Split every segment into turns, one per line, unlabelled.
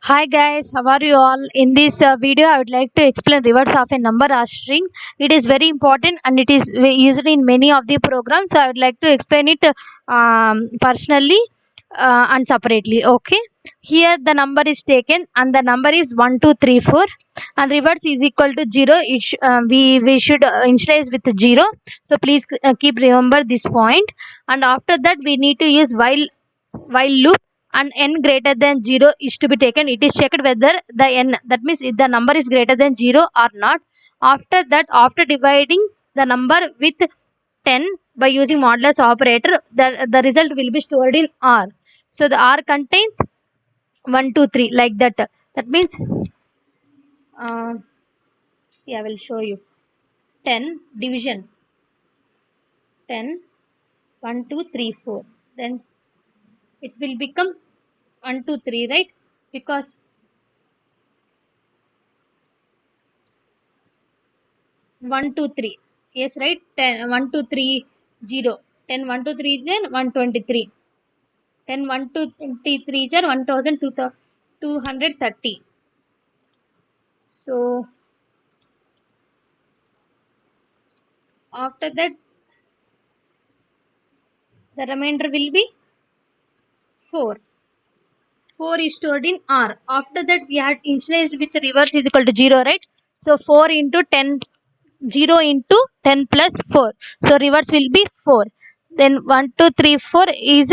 Hi guys, how are you all? In this video, I would like to explain reverse of a number or string. It is very important and it is used in many of the programs. So I would like to explain it personally and separately. Okay, here the number is taken and the number is 1234 and reverse is equal to 0. We should initialize with 0. So please keep remember this point. And after that, we need to use while loop and n greater than 0 is to be taken. It is checked whether the n, that means if the number is greater than 0 or not. After that, after dividing the number with 10 by using modulus operator, the result will be stored in r. So the r contains 1 2 3 like that. That means uh, see, I will show you. 10 division 10 1 2 3 4, then it will become 1 2 3, right? Because 1 2 3, yes, right. 10 1 2 3 0, 10 1 2 3 then 123, 10 1 2 23 jar 1230. So after that, the remainder will be 4. 4 is stored in r. After that, we had initialized with reverse is equal to 0, right? So 4 into 10, 0 into 10 plus 4, so reverse will be 4. Then 1 2 3 4 is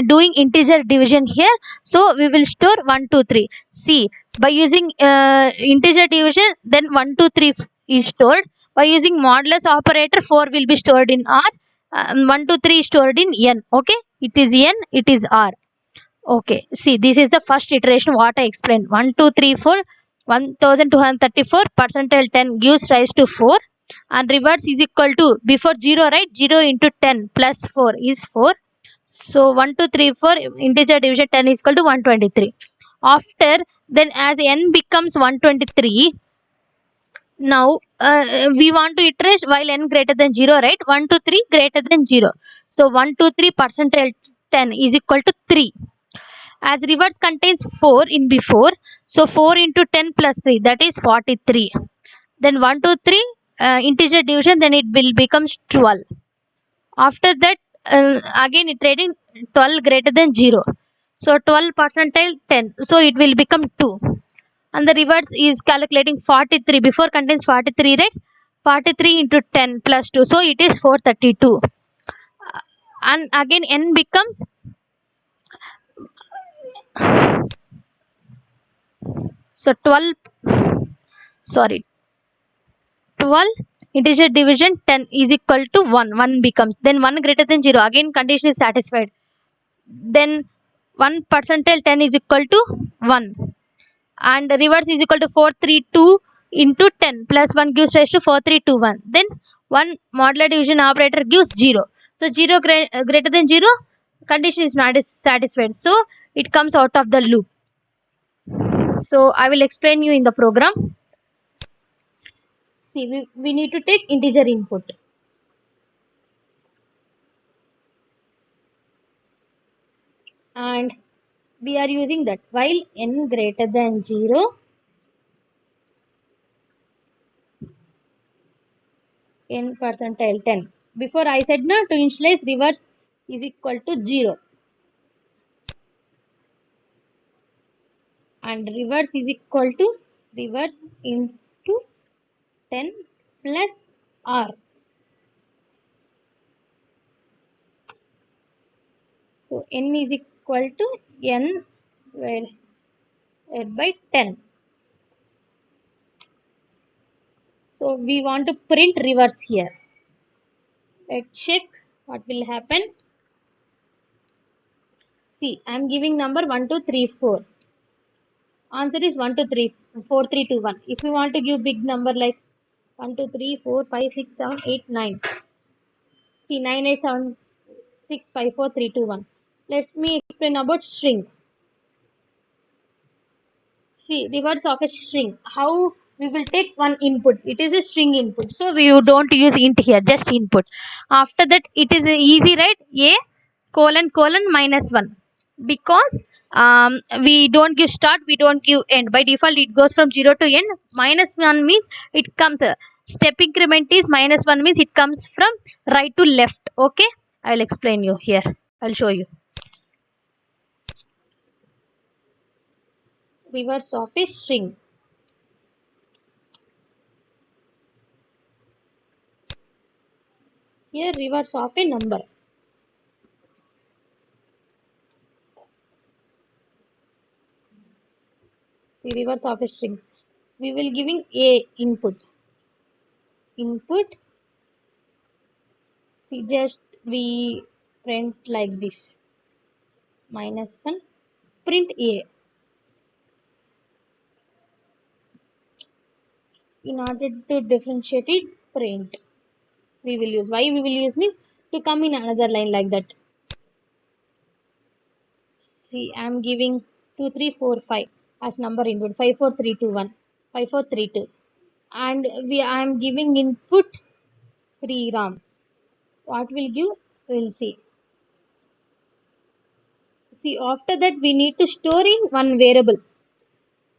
doing integer division here, so we will store 1 2 3. See, by using integer division, then 1 2 3 is stored. By using modulus operator, 4 will be stored in r. 1 2 3 is stored in n. Okay, it is n, it is r. Okay, see, this is the first iteration what I explained. 1 2 3 4, 1234 percentile 10 gives rise to 4, and reverse is equal to, before 0, right? 0 into 10 plus 4 is 4. So 1 2 3 4 integer division 10 is equal to 123. After, then as n becomes 123, now we want to iterate while n greater than 0, right? 1 2 3 greater than 0. So 1 2 3 percentile 10 is equal to 3. As reverse contains 4 in before, so 4 into 10 plus 3, that is 43. Then 1 2 3 integer division, then it will becomes 12. After that, again iterating 12 greater than 0, so 12 percentile 10, so it will become 2. And the reverse is calculating 43, before contains 43, right? 43 into 10 plus 2, so it is 432. And again n becomes, so 12, sorry, 12 integer division 10 is equal to 1. 1 becomes, then 1 greater than 0, again condition is satisfied. Then 1 percentile 10 is equal to 1, and the reverse is equal to 432 into 10 plus 1 gives rise to 4321. Then 1 modular division operator gives 0. So 0 greater than 0, condition is not satisfied, so it comes out of the loop. So I will explain you in the program. See, we need to take integer input, and we are using that while n greater than 0, n percentile 10. Before I said no, to initialize reverse is equal to 0, and reverse is equal to reverse into 10 plus r. So n is equal to n by 10. So we want to print reverse here. Let's check what will happen. See, I am giving number 1 2 3 4. Answer is 1 2 3 4 3 2 1. If you want to give big number like 1 2 3 4 5 6 7 8 9, see, 9 8 7 6 5 4 3 2 1. Let me explain about string. See, reverse of a string. How we will take one input. It is a string input. So we don't use int here, just input. After that, it is easy, right? A colon colon minus 1. because we don't give start, we don't give end. By default it goes from 0 to end. Minus 1 means it comes step increment is minus 1 means it comes from right to left. Okay, I'll explain you here. I'll show you reverse of a string. Here reverse of a number. The reverse of a string. We will giving a input. See, just we print like this. Minus 1. Print a. In order to differentiate it, print. We will use. Why we will use means to come in another line like that. See, I am giving 2, 3, 4, 5 as number input. 5, 4, 3, 2, 1. 5, 4, 3, 2. And I am giving input Sri Ram. What will give? We'll see. See, after that we need to store in one variable.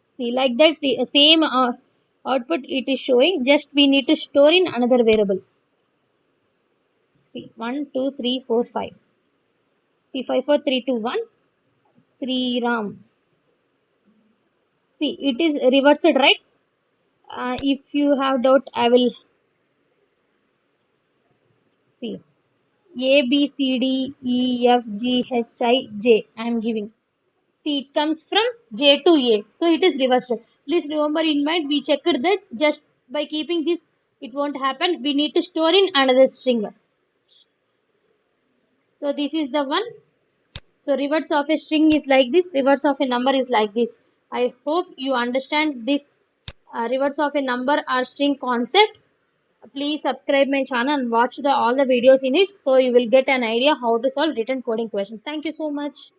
See, like that the same output it is showing, just we need to store in another variable. See, 1, 2, 3, 4, 5. See, 5, 4, 3, 2, 1. Sri Ram. See, it is reversed, right? If you have doubt, I will see. A, B, C, D, E, F, G, H, I, J. I am giving. See, it comes from J to A. So it is reversed. Please remember in mind, we checked that just by keeping this, it won't happen. We need to store in another string. So this is the one. So reverse of a string is like this. Reverse of a number is like this. I hope you understand this reverse of a number or string concept. Please subscribe my channel and watch all the videos in it, so you will get an idea how to solve written coding questions. Thank you so much.